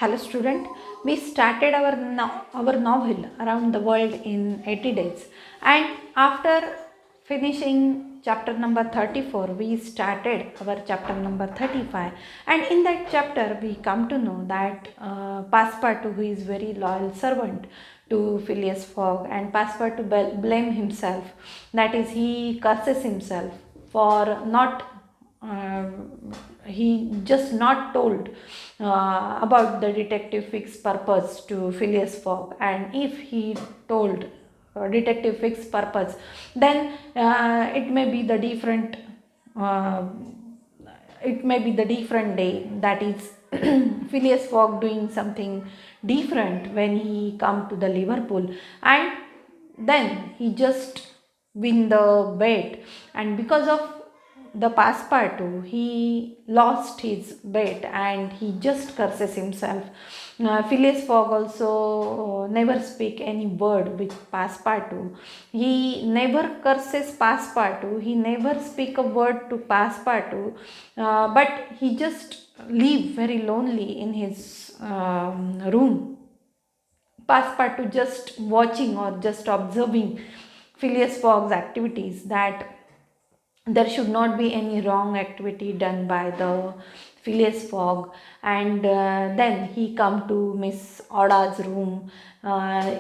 Hello student, we started our novel Around the World in 80 Days, and after finishing chapter number 34 we started our chapter number 35, and in that chapter we come to know that Passepartout, who is very loyal servant to Phileas Fogg, and Passepartout blame himself, that is he curses himself for not he just not told about the detective Fig's purpose to Phileas Fogg, and if he told detective Fig's purpose, then it may be the different uh, it may be the different day, that is Phileas Fogg doing something different when he come to the Liverpool, and then he just win the bet, and because of the Passepartout, he lost his bet and he just curses himself. Phileas Fogg also never speak any word with Passepartout. He never curses Passepartout. He never speak a word to Passepartout, but he just live very lonely in his room. Passepartout just watching or just observing Phileas Fogg's activities, that there should not be any wrong activity done by the Phileas Fogg, and then he come to Miss Oda's room.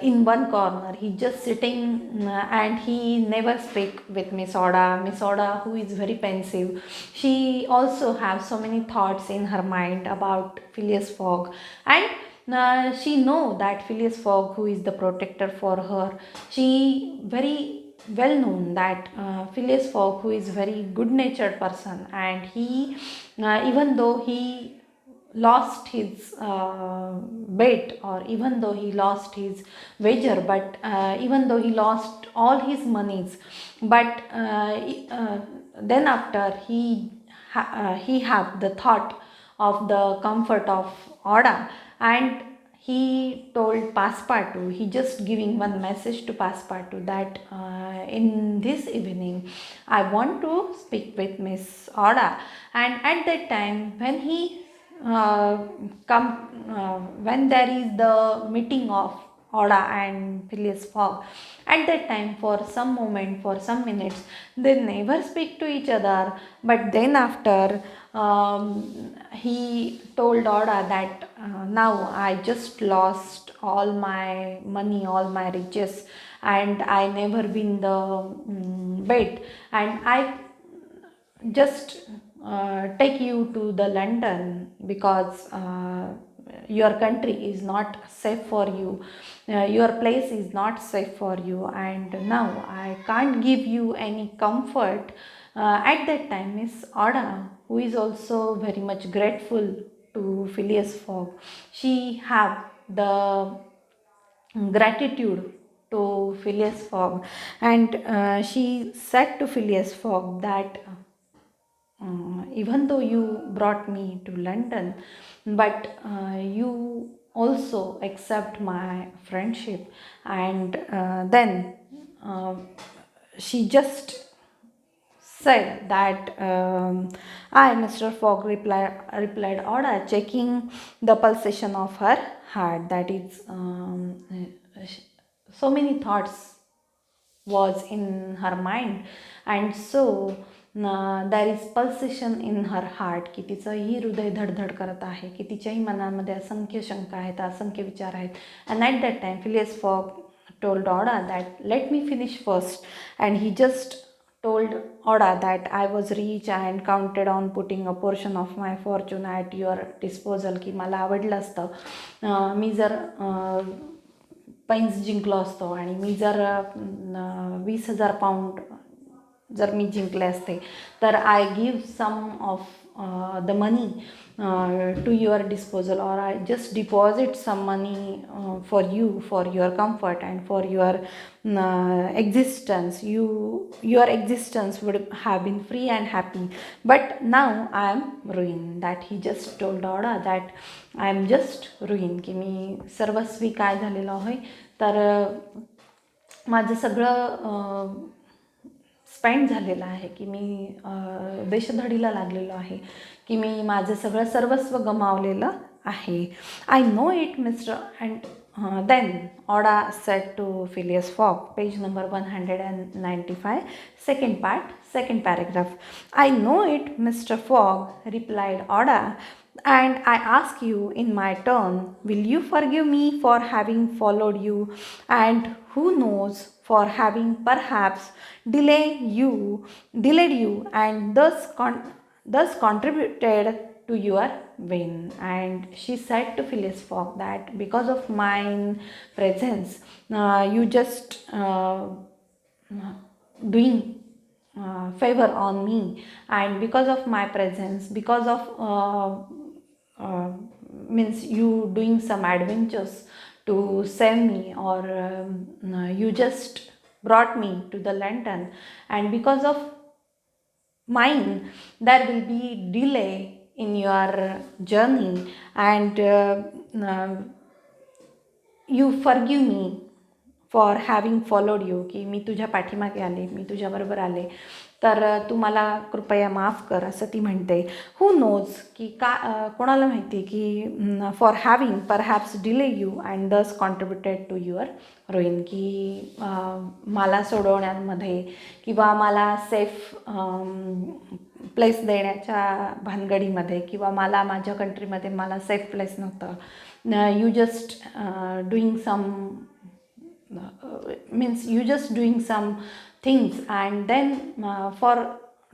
In one corner he just sitting, and he never speak with Miss Oda. Miss Oda, who is very pensive, she also have so many thoughts in her mind about Phileas Fogg, and she know that Phileas Fogg, who is the protector for her, she very well known that Phileas Fogg, who is very good natured person, and he even though he lost his bet, or even though he lost his wager, but even though he lost all his monies, but then after he have the thought of the comfort of Oda, and he told Passepartout, he just giving one message to Passepartout, that in this evening I want to speak with Miss Oda, and at that time when he uh, when there is the meeting of Oda and Phileas Fogg, at that time for some moment, for some minutes, they never speak to each other, but then after he told Oda that now I just lost all my money, all my riches, and I never win the bet, and I just take you to the London, because your country is not safe for you, your place is not safe for you, and now I can't give you any comfort. At that time Miss Oda, who is also very much grateful to Phileas Fogg, she have the gratitude to Phileas Fogg, and she said to Phileas Fogg that even though you brought me to London, but you also accept my friendship, and then uh, she just said that I, Mr. Fogg, replied Oda, checking the pulsation of her heart. That is, so many thoughts was in her mind, and so there is pulsation in her heart, की तिचंही हृदय धडधड करत आहे, की तिच्याही मनामध्ये असंख्य शंका आहेत, असंख्य विचार आहेत. And at that time Phileas Fogg told Oda that let me finish first, and he just told Oda that I was rich and counted on putting a portion of my fortune at your disposal, की मला आवडलं असतं मी जर पैंस जिंकलो असतो, आणि मी जर 20,000 pound जर मी जिंकले असते, तर I give some of the money to your disposal, or I just deposit some money for you, for your comfort and for your existence. Your existence would have been free and happy, but now I am ruined. That he just told Oda that I am just ruined, की मी सर्वस्वी काय झालेलो आहे, तर माझं सगळं spend झालेलं आहे, की मी देशधडीला लागलेलो आहे, की मी माझं सगळं सर्वस्व गमावलेलं आहे. I know it mister and then Aouda said to Phileas Fogg, page number 195, second part, second paragraph. I know it, Mr. Fogg, replied Oda, and I ask you in my turn, will you forgive me for having followed you, and who knows, for having perhaps delayed you, and thus contributed to your win. And she said to Phileas Fogg that because of mine presence, you just doing favor on me, and because of my presence, because of means you doing some adventures to save me, or you just brought me to the London, and because of mine there will be delay in your journey, and you forgive me for having followed you, की मी तुझ्या पाठीमागे आले, मी तुझ्याबरोबर आले, तर तू मला कृपया माफ कर, असं ती म्हणते. हू नोज, की कोणाला माहिती की for having perhaps delay you and thus contributed to your ruin, की मला सोडवण्यामध्ये किंवा मला सेफ प्लेस देण्याच्या भानगडीमध्ये, किंवा मला माझ्या कंट्रीमध्ये मला सेफ प्लेस नव्हतं, you just doing some means you just doing some things, and then for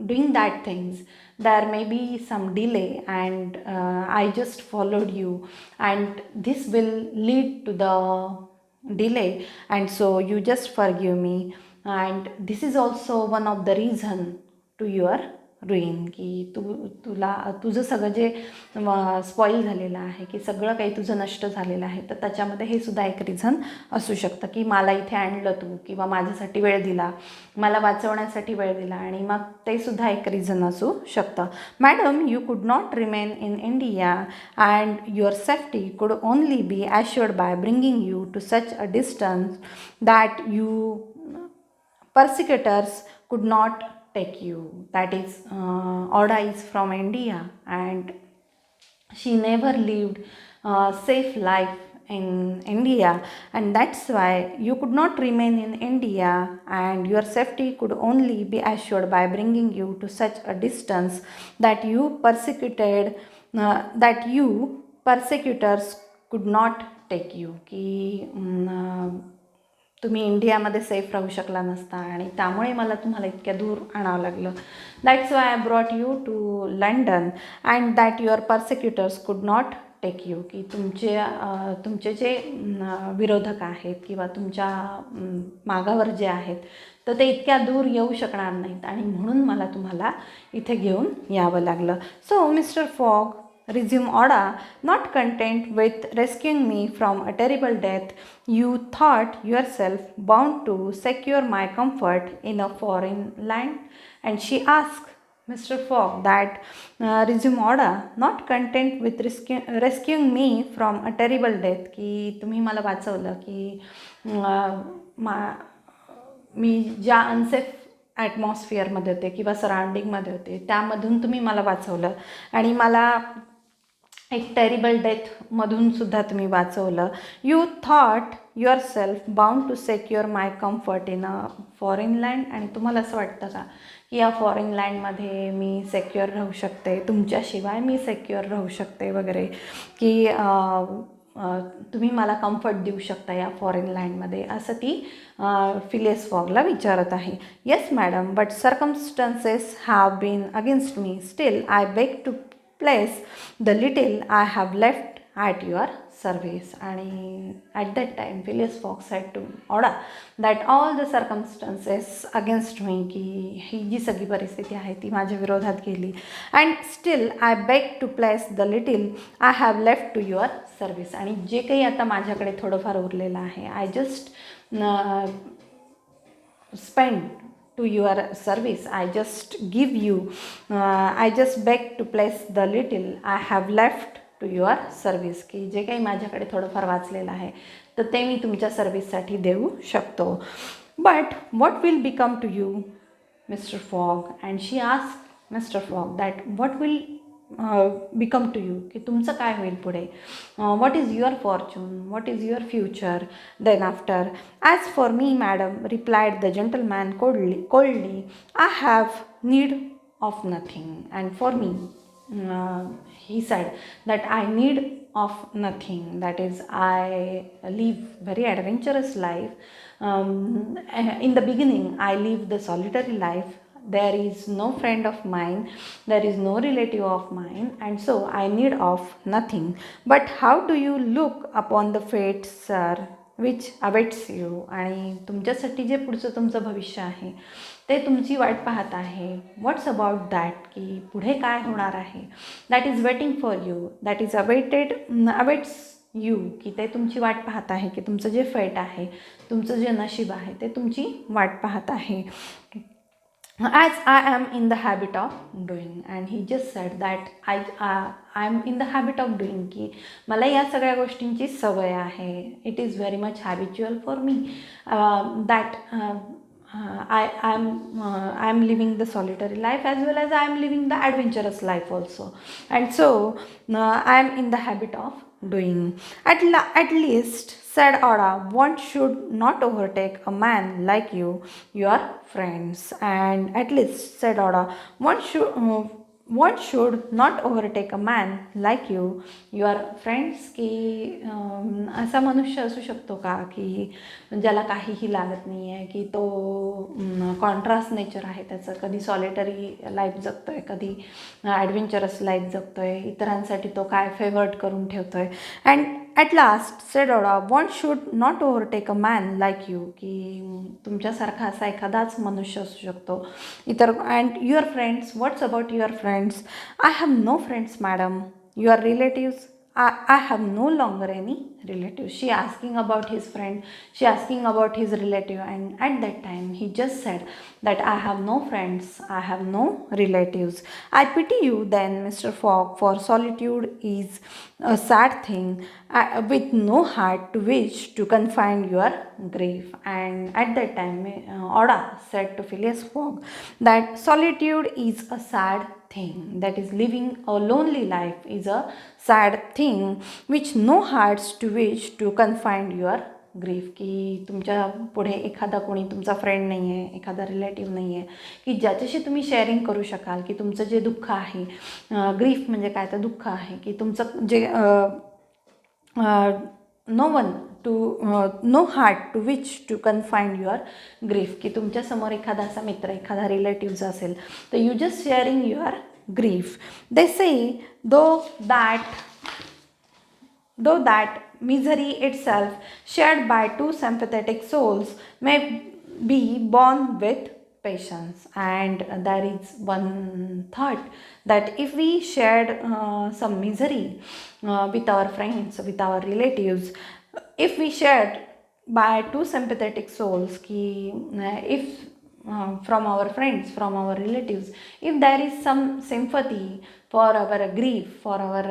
doing that things there may be some delay, and I just followed you, and this will lead to the delay, and so you just forgive me, and this is also one of the reason to your रुईन, की तुझं सगळं जे spoil झालेलं आहे, की सगळं काही तुझं नष्ट झालेलं आहे, तर त्याच्यामध्ये हे सुद्धा एक रिझन असू शकतं, की मला इथे आणलं तू, किंवा माझ्यासाठी वेळ दिला, मला वाचवण्यासाठी वेळ दिला, आणि मग ते सुद्धा एक रिझन असू शकतं. Madam, you could not remain in India and your safety could only be assured by bringing you to such a distance that you persecutors could not take you. That is, Oda is from India, and she never lived a safe life in India, and that's why you could not remain in India, and your safety could only be assured by bringing you to such a distance that you persecutors could not take you, की तुम्ही इंडियामध्ये safe राहू शकला नसता, आणि त्यामुळे मला तुम्हाला इतक्या दूर आणावं लागलं. That's why I brought you to London and that your persecutors could not take you, की तुमचे जे विरोधक आहेत किंवा तुमच्या मागावर जे आहेत, तर ते इतक्या दूर येऊ शकणार नाहीत, आणि म्हणून मला तुम्हाला इथे घेऊन यावं लागलं. So mister Fogg, resumed Oda, not content with rescuing me from a terrible death, you thought yourself bound to secure my comfort in a foreign land? And she asked Mr. Fogg that, resumed Oda, not content with rescuing me from a terrible death, की तुम्ही मला वाचवलं, की मी ज्या unsafe ॲटमॉस्फिअरमध्ये होते किंवा सराउंडिंगमध्ये होते त्यामधून तुम्ही मला वाचवलं, आणि मला एक टेरिबल डेथमधून सुद्धा तुम्ही वाचवलं. You thought yourself bound to secure my comfort in a foreign land, आणि तुम्हाला असं वाटतं का की या फॉरेन लँडमध्ये मी सेक्युअर राहू शकते, तुमच्याशिवाय मी सेक्युअर राहू शकते वगैरे, की तुम्ही मला कम्फर्ट देऊ शकता या फॉरेन लँडमध्ये, असं ती फिलियस फॉगला विचारत आहे. Yes madam, but circumstances have been against me, still I beg to place the little I have left at your service. आणि at that time Phileas Fogg said to Oda that all the circumstances against me, की ही जी सगळी परिस्थिती आहे ती माझ्या विरोधात गेली, and still I beg to place the little I have left to your service, आणि जे काही आता माझ्याकडे थोडंफार उरलेलं आहे, I just spend to your service, I just give you, I just beg to place the little I have left to your service, की जे काही माझ्याकडे थोडंफार वाचलेलं आहे तर ते मी तुमच्या सर्व्हिससाठी देऊ शकतो. But what will become to you, Mr. Fogg? And she asked Mr. Fogg that what will become to you, की तुमचं काय होईल पुढे, what is your fortune, what is your future then after. As for me madam, replied the gentleman coldly, I have need of nothing, and for me, he said that I need of nothing, that is I live very adventurous life. In the beginning I live the solitary life, there is no friend of mine, there is no relative of mine, and so I need of nothing. But how do you look upon the fate, sir, which awaits you? आणि तुमच्यासाठी जे पुढचं तुमचं भविष्य आहे ते तुमची वाट पाहत आहे. व्हॉट्स अबाउट दॅट, की पुढे काय होणार आहे, that is waiting for you, that is awaits you, की ते तुमची वाट पाहत आहे, की तुमचं जे फेट आहे, तुमचं जे नशीब आहे ते तुमची वाट पाहत आहे. As I am in the habit of doing, and he just said that I am in the habit of doing, की मला या सगळ्या गोष्टींची सवय आहे. It is very much habitual for me that I am living the solitary life as well as I am living the adventurous life also, and so I am in the habit of doing. At least, said Ada, one should not overtake a man like you, your friends. And at least, said Ada, one should not overtake a man like you, your friends. की असा मनुष्य असू शकतो का की ज्याला काहीही लागत नाही आहे, की तो कॉन्ट्रास्ट नेचर आहे त्याचं, कधी सॉलिटरी लाईफ जगतो आहे, कधी ॲडव्हेंचरस लाईफ जगतो आहे, इतरांसाठी तो काय फेवर्ट करून ठेवतो आहे. And at last said Aouda, one should not overtake a man like you, की तुमच्यासारखा असा एखादाच मनुष्य असू शकतो इतर. And your friends, what's about your friends? I have no friends madam. Your relatives? I have no longer any relative. She asking about his friend, she asking about his relative, and at that time he just said that I have no friends, I have no relatives. I pity you then, Mr. Fogg, for solitude is a sad thing, with no heart to which to confine your grief. And at that time Oda said to Phileas Fogg that solitude is a sad thing, that is living a lonely life is a sad thing, which no hearts to which to confine your grief. की तुमच्या पुढे एखादा कोणी तुमचा friend नाही आहे, एखादा relative नाही आहे, की ज्याच्याशी तुम्ही शेअरिंग करू शकाल, की तुमचं जे दुःख आहे, ग्रीफ म्हणजे काय तर दुःख आहे, की तुमचं जे no one to no heart to which to confine your grief, की तुमच्यासमोर एखादा असा मित्र, एखादा रिलेटिव्ज असेल, तर you just sharing your grief. They say though that misery itself, shared by two sympathetic souls, may be borne with patience. And there is one thought that if we shared some misery with our friends, with our relatives, if we shared by two sympathetic souls, ki if from our friends, from our relatives, if there is some sympathy for our grief, for our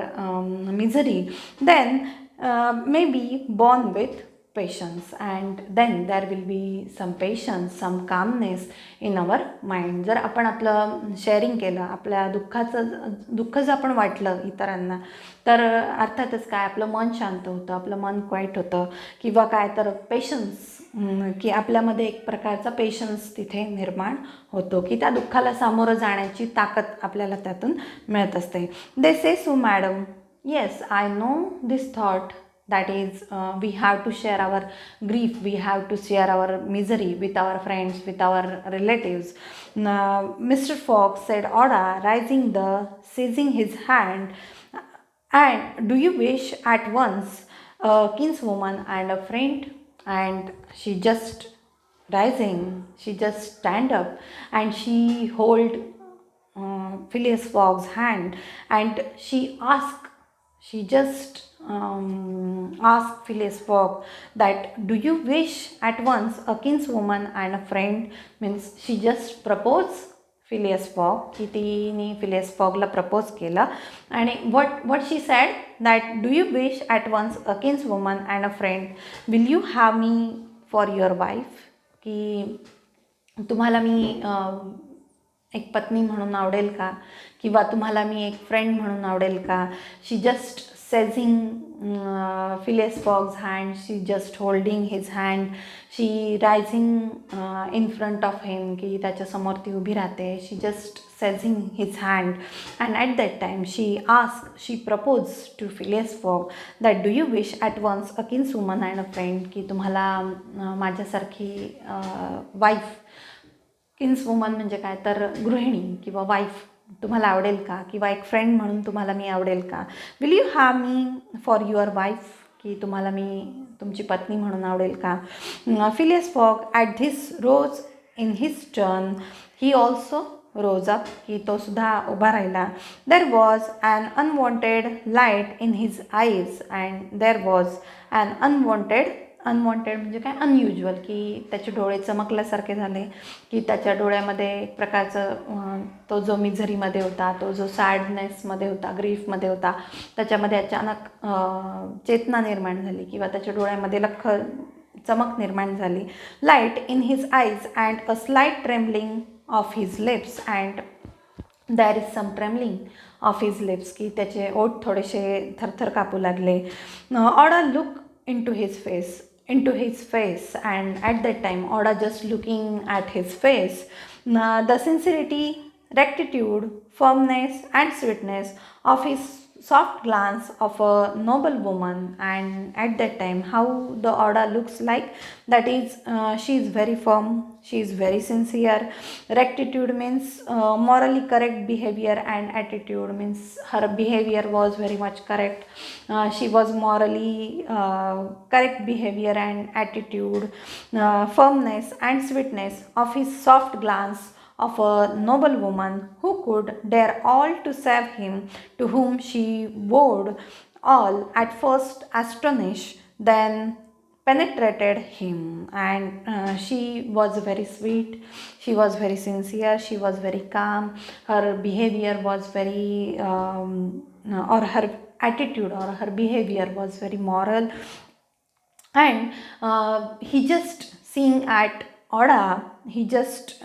misery, then may be born with patience, and then there will be some patience, some calmness in our mind. जर आपण आपलं sharing केलं, आपल्या दुःख जर आपण वाटलं इतरांना, तर अर्थातच काय आपलं मन शांत होतं, आपलं मन क्वाईट होतं, किंवा काय तर पेशन्स, की आपल्यामध्ये एक प्रकारचा पेशन्स तिथे निर्माण होतो, की त्या दुःखाला सामोरं जाण्याची ताकद आपल्याला त्यातून मिळत असते. दे से so madam, yes I know this thought, that is we have to share our grief, we have to share our misery with our friends, with our relatives. Mr. Fogg, said Oda, seizing his hand, and do you wish at once a kinswoman and a friend? And she just rising, she just stand up, and she hold Phileas Fogg's hand, and she just asked Phileas Fogg that do you wish at once a kinswoman and a friend? Means she just proposed Phileas Fogg, की तिने Phileas Foggला propose केलं. आणि what she said that do you wish at once a kinswoman and a friend, will you have me for your wife? की तुम्हाला मी एक पत्नी म्हणून आवडेल का, किंवा तुम्हाला मी एक फ्रेंड म्हणून आवडेल का. She just seizing Phileas Fogg's hand, she just holding his hand, she rising in front of him, की त्याच्यासमोर ती उभी राहते. She just seizing his hand and at that time she propose to Phileas Fogg that do you wish at once a kinswoman and a friend, की तुम्हाला माझ्यासारखी wife, किन्सवुमन म्हणजे काय तर गृहिणी किंवा वाईफ तुम्हाला आवडेल का, किंवा एक फ्रेंड म्हणून तुम्हाला मी आवडेल का. Will you have me for your wife, की तुम्हाला मी तुमची पत्नी म्हणून आवडेल का. Phileas Fogg at this rose in his turn, he also rose up, की तो सुद्धा उभा राहिला. There was an unwanted light in his eyes and there was an unwanted म्हणजे काय, अनयुज्युअल, की त्याचे डोळे चमकल्यासारखे झाले, की त्याच्या डोळ्यामध्ये एक प्रकारचं तो जो मिझरीमध्ये होता, तो जो सॅडनेसमध्ये होता, ग्रीफमध्ये होता, त्याच्यामध्ये अचानक चेतना निर्माण झाली, किंवा त्याच्या डोळ्यामध्ये लख्ख चमक निर्माण झाली. Light in his eyes and a slight trembling of his lips and there is some trembling of his lips, की त्याचे ओठ थोडेसे थरथर कापू लागले. Aouda look into his face and at that time Oda just looking at his face, the sincerity, rectitude, firmness and sweetness of his soft glance of a noble woman. And at that time how the Oda looks like, that is she is very firm, she is very sincere. Rectitude means morally correct behavior, and attitude means her behavior was very much correct. She was morally correct behavior and attitude. Firmness and sweetness of his soft glance of a noble woman who could dare all to save him, to whom she vowed all, at first astonished, then penetrated him. And she was very sweet, she was very sincere, she was very calm, her behavior was very or her attitude or her behavior was very moral. And he just seeing at Oda, he just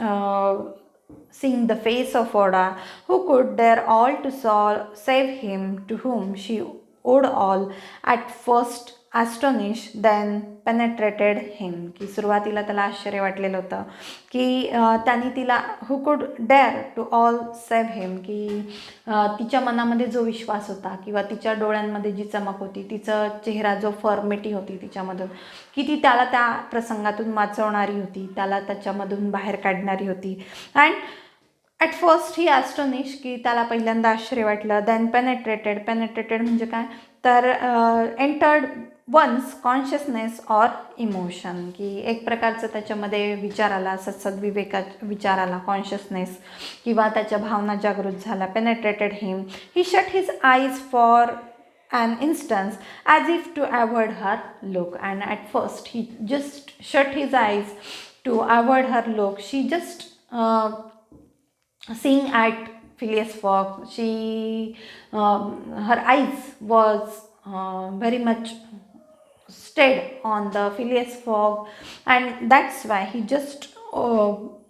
seeing the face of Oda, who could dare all to save him, to whom she owed all, at first astonished, then penetrated him, की सुरुवातीला त्याला आश्चर्य वाटलेलं होतं, की त्यांनी तिला who could dare to all save him, की तिच्या मनामध्ये जो विश्वास होता, किंवा तिच्या डोळ्यांमध्ये जी चमक होती, तिचं चेहरा जो फॉर्मिटी होती तिच्यामधून, की ती त्याला त्या प्रसंगातून वाचवणारी होती, त्याला त्याच्यामधून बाहेर काढणारी होती. And at first he Astonish, की त्याला पहिल्यांदा आश्चर्य वाटलं. देन पेनेट्रेटेड म्हणजे काय तर entered one's consciousness or emotion, की एक प्रकारचं त्याच्यामध्ये विचार आला, सद्विवेका विचार आला, कॉन्शियसनेस, किंवा त्याच्या भावना जागृत झाला. Penetrated him, he shut his eyes for an instance as if to avoid her look. And at first he just shut his eyes to avoid her look. She just seeing at Phileas Fogg, her eyes was very much stayed on the Phileas Fogg, and that's why he just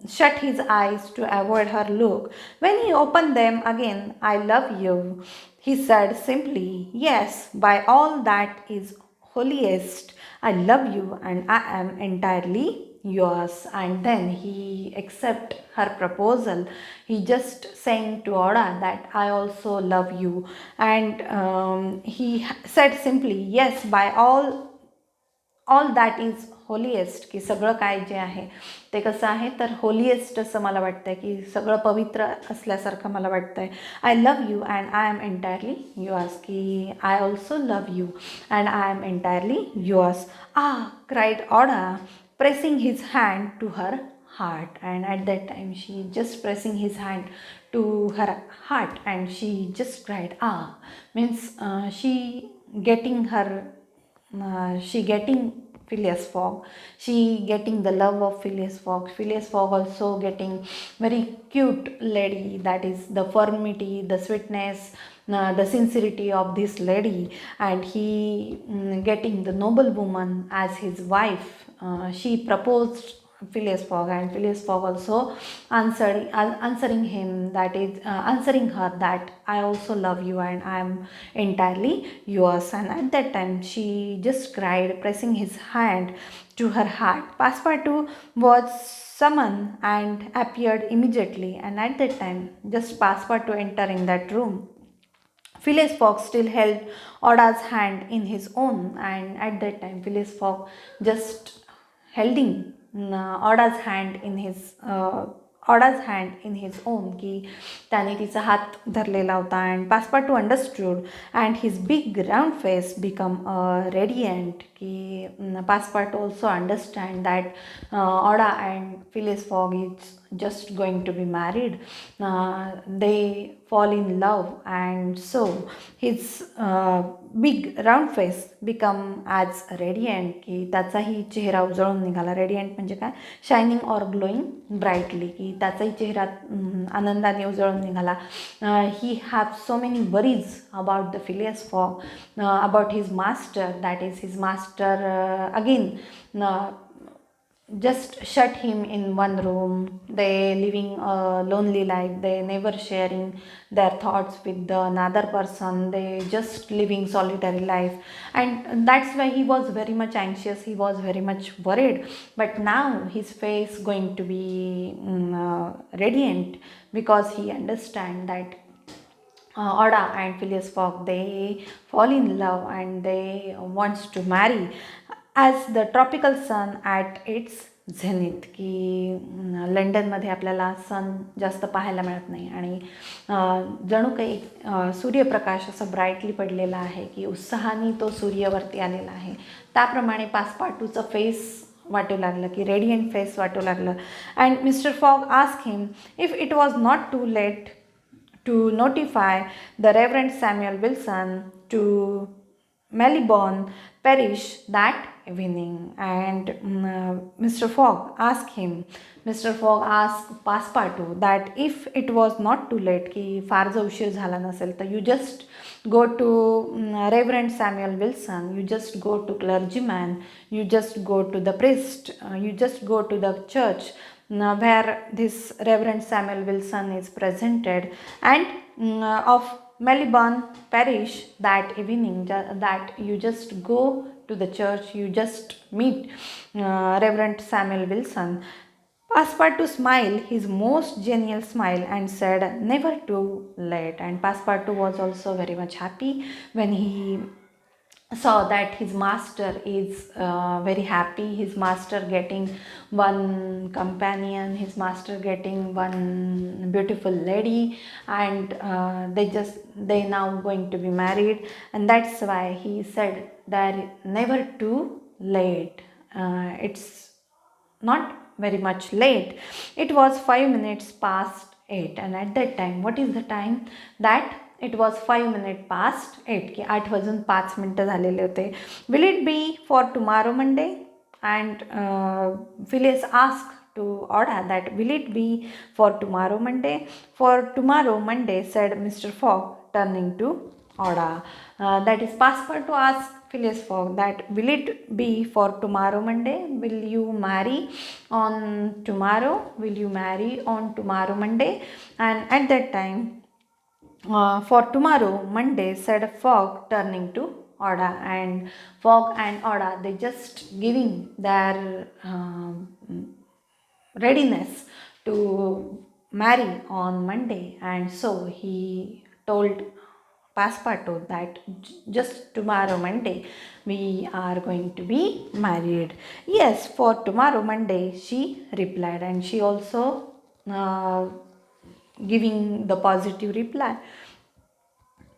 shut his eyes to avoid her look. When he opened them again, I love you, he said simply, yes, by all that is holiest, I love you and I am entirely yours. And then he accept her proposal. He just saying to Oda that I also love you, and he said simply, yes, by all that is holiest, की सगळं काय जे आहे ते कसं आहे तर holiest असं मला वाटतं आहे, की सगळं पवित्र असल्यासारखं मला वाटतं आहे. I love you and I am entirely yours, की I also love you and I am entirely yours. Cried Aouda, pressing his hand to her heart. And at that time she just pressing his hand to her heart and she just cried, means she getting Phileas Fogg, she getting the love of Phileas Fogg. Phileas Fogg also getting very cute lady, that is the firmity, the sweetness, the sincerity of this lady, and he getting the noble woman as his wife. She proposed Phileas Fogg, and Phileas Fogg also answering him, that is answering her, that I also love you and I am entirely yours. And at that time she just cried, pressing his hand to her heart. Passepartout was summoned and appeared immediately, and at that time just Passepartout entering that room, Phileas Fogg still held Oda's hand in his own, and at that time Phileas Fogg just holding Oda's hand in his Oda's hand in his own, की त्याने तिचा हात धरलेला होता. And Passepartout understood, and his big round face become radiant, की Passepartout also understand that Oda and Phileas Fogg is just going to be married. They fall in love, and so his big round face become as radiant, की त्याचाही चेहरा उजळून निघाला. Radiant म्हणजे काय, shining or glowing brightly, की त्याचाही चेहरा आनंदाने उजळून निघाला. He have so many worries about the Phileas fog, about his master, that is his master again just shut him in one room. They living a lonely life, they never sharing their thoughts with the another person, they just living solitary life, and that's why he was very much anxious, he was very much worried. But now his face going to be radiant, because he understand that Oda and Phileas Fogg, they fall in love and they wants to marry as the tropical sun at its Zenith, की लंडनमध्ये आपल्याला सन जास्त पाहायला मिळत नाही, आणि जणू काही सूर्यप्रकाश असं ब्राईटली पडलेला आहे, की उत्साहाने तो सूर्यवरती आलेला आहे. त्याप्रमाणे पासपार्टूचं फेस वाटू लागलं, की रेडियंट फेस वाटू लागलं. And mister Fogg ask him if it was not too late to notify the Reverend Samuel Wilson to Melbourne Parish that evening. And Mr. Fogg asked Passepartout that if it was not too late, की फार जर उशीर झाला नसेल तर you just go to Reverend Samuel Wilson, you just go to clergyman, you just go to the priest, you just go to the church where this Reverend Samuel Wilson is presented, and of Melbourne Parish that evening, that you just go to the church, you just meet Reverend Samuel Wilson. Passepartout smiled his most genial smile and said, never too late. And Passepartout was also very much happy when he saw that his master is very happy, his master getting one companion, his master getting one beautiful lady, and they now going to be married. And that's why he said that never too late. It's not very much late. It was 5 minutes past 8, and at that time, what is the time? That it was 5 minutes past 8, की 8 वाजून 5 मिनटं झालेले होते. Will it be for tomorrow Monday? And Phileas asked to Oda that will it be for tomorrow Monday? For tomorrow Monday, said Mr. Fogg, turning to Oda. That is, Passepartout asked Phileas Fogg that will it be for tomorrow Monday? Will you marry on tomorrow? Will you marry on tomorrow Monday? And at that time, for tomorrow Monday, said Fogg, turning to Oda. And Fogg and Oda, they just giving their readiness to marry on Monday. And so he told Passepartout that just tomorrow Monday we are going to be married. Yes, for tomorrow Monday, she replied, and she also giving the positive reply.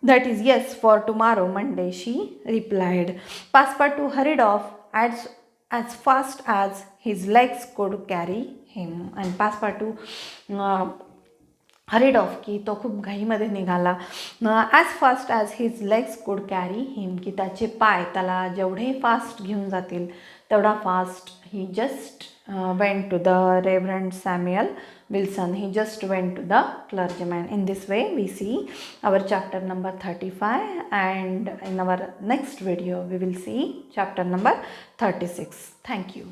That is, yes, for tomorrow Monday, she replied. Passepartout hurried off as fast as his legs could carry him. And Passepartout hurried off, की तो खूप घाईमध्ये निघाला. As fast as his legs could carry him, की त्याचे पाय त्याला जेवढे fast घेऊन जातील तेवढा fast. He just went to the Reverend Samuel Wilson. He just went to the clergyman. In this way, we see our chapter number 35, and in our next video, we will see chapter number 36. Thank you.